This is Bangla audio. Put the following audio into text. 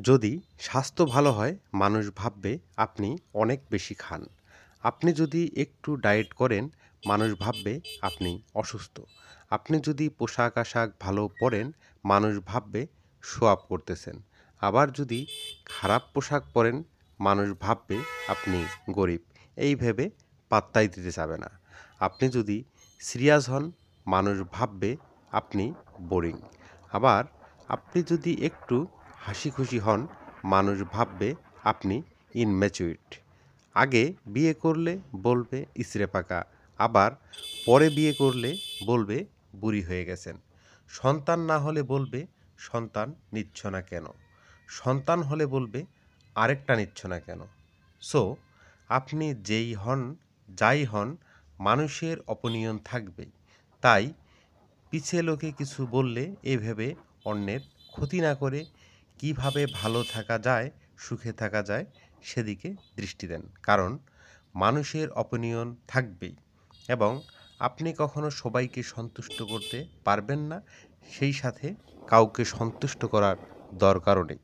যদি স্বাস্থ্য ভালো হয় মানুষ ভাববে আপনি অনেক বেশি খান। আপনি যদি একটু ডায়েট করেন মানুষ ভাববে আপনি অসুস্থ। আপনি যদি পোশাক-আশাক ভালো পরেন মানুষ ভাববে শো অফ করতেছেন। আবার যদি খারাপ পোশাক পরেন মানুষ ভাববে আপনি গরিব। এই ভেবে পাত্তাই দিতে চাবে না। আপনি যদি সিরিয়াস হন মানুষ ভাববে আপনি বোরিং। আবার আপনি যদি একটু হাসিখুশি হন মানুষ ভাববে আপনি ইনম্যাচুইড। আগে বিয়ে করলে বলবে ইচড়ে পাকা, আবার পরে বিয়ে করলে বলবে বুড়ি হয়ে গেছেন। সন্তান না হলে বলবে সন্তান নিচ্ছ না কেন, সন্তান হলে বলবে আরেকটা নিচ্ছ না কেন। সো আপনি যেই হন যাই হন মানুষের অপিনিয়ন থাকবেই। তাই পিছে লোকে কিছু বললে এ ভেবে অন্যের ক্ষতি না করে কিভাবে ভালো থাকা যায়, সুখে থাকা যায় সেদিকে দৃষ্টি দেন। কারণ মানুষের অপিনিয়ন থাকবেই এবং আপনি কখনো সবাইকে সন্তুষ্ট করতে পারবেন না, সেই সাথে কাউকে সন্তুষ্ট করার দরকারও নেই।